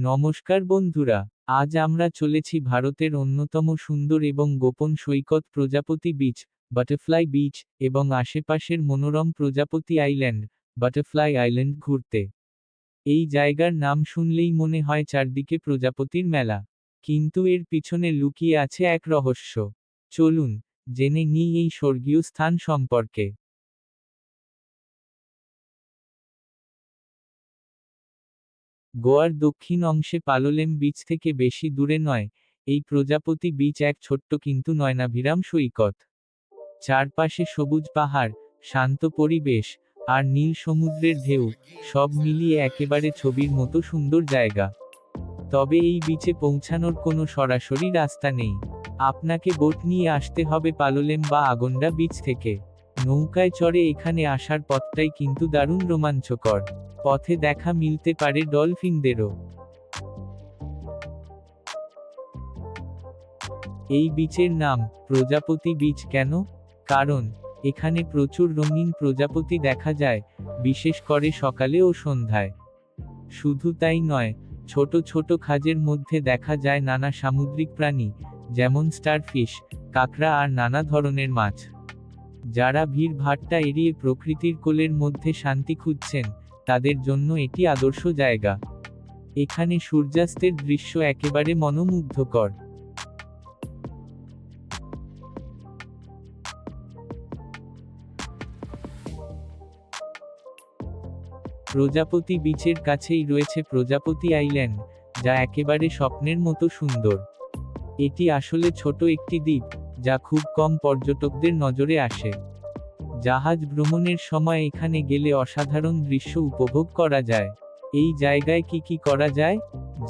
নমস্কার বন্ধুরা, আজ আমরা চলেছি ভারতের অন্যতম সুন্দর এবং গোপন সৈকত প্রজাপতি বিচ, বাটারফ্লাই বিচ, এবং আশেপাশের মনোরম প্রজাপতি আইল্যান্ড, বাটারফ্লাই আইল্যান্ড ঘুরতে। এই জায়গার নাম শুনলেই মনে হয় চারদিকে প্রজাপতির মেলা। কিন্তু এর পিছনে লুকিয়ে আছে এক রহস্য। চলুন, জেনে নিই এই স্বর্গীয় স্থান সম্পর্কে। গোয়ার দক্ষিণ অংশে পালোলেম বিচ থেকে বেশি দূরে নয়, এই প্রজাপতি বিচ এক ছোট্ট কিন্তু নয়নাভিরাম সৈকত। চারপাশে সবুজ পাহাড়, শান্ত পরিবেশ, আর নীল সমুদ্রের ঢেউ, সব মিলিয়ে একেবারে ছবির মতো সুন্দর জায়গা। তবে এই বিচে পৌঁছানোর কোনো সরাসরি রাস্তা নেই। আপনাকে বোট নিয়ে আসতে হবে পালোলেম বা আগন্ডা বিচ থেকে। নৌকায় চড়ে এখানে আসার পথটাই কিন্তু দারুণ রোমাঞ্চকর। পথে দেখা মিলতে পারে ডলফিনদেরও। এই বিচের নাম প্রজাপতি বিচ কেন? কারণ এখানে প্রচুর রঙিন প্রজাপতি দেখা যায়, বিশেষ করে সকালে ও সন্ধ্যায়। শুধু তাই নয়, ছোট ছোট খাঁজের মধ্যে দেখা যায় নানা সামুদ্রিক প্রাণী, যেমন স্টারফিশ, কাঁকড়া আর নানা ধরনের মাছ। যারা ভিড়ভাট্টা এড়িয়ে প্রকৃতির কোলের মধ্যে শান্তি খুঁজছেন, তাদের জন্য এটি আদর্শ জায়গা। এখানে সূর্যাস্তের দৃশ্য একেবারে মনোমুগ্ধকর। প্রজাপতি বিচের কাছেই রয়েছে প্রজাপতি আইল্যান্ড, যা একেবারে স্বপ্নের মতো সুন্দর। এটি আসলে ছোট একটি দ্বীপ, যা খুব কম পর্যটকদের নজরে আসে। জাহাজ ভ্রমণের সময় এখানে গেলে অসাধারণ দৃশ্য উপভোগ করা যায়। এই জায়গায় কি কি করা যায়?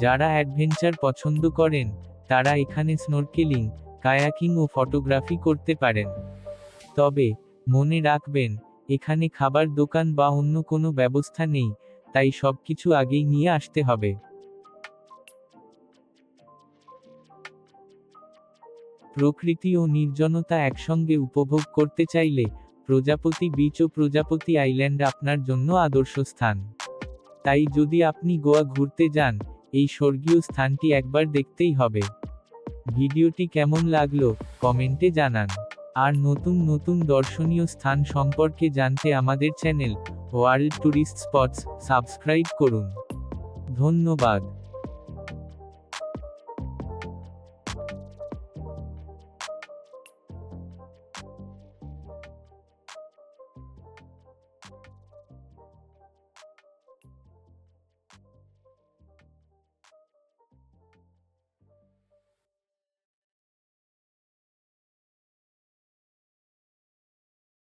যারা অ্যাডভেঞ্চার পছন্দ করেন, তারা এখানে স্নোরকেলিং, কায়াকিং ও ফটোগ্রাফি করতে পারেন। তবে মনে রাখবেন, এখানে খাবার দোকান বা অন্য কোনো ব্যবস্থা নেই, তাই সবকিছু আগেই নিয়ে আসতে হবে। প্রকৃতি ও নির্জনতা একসঙ্গে উপভোগ করতে চাইলে প্রজাপতি বিচ ও প্রজাপতি আইল্যান্ড আপনার জন্য আদর্শ স্থান। তাই যদি আপনি গোয়া ঘুরতে যান, এই স্বর্গীয় স্থানটি একবার দেখতেই হবে। ভিডিওটি কেমন লাগলো কমেন্টে জানান। আর নতুন নতুন দর্শনীয় স্থান সম্পর্কে জানতে আমাদের channel world tourist spots subscribe করুন। ধন্যবাদ।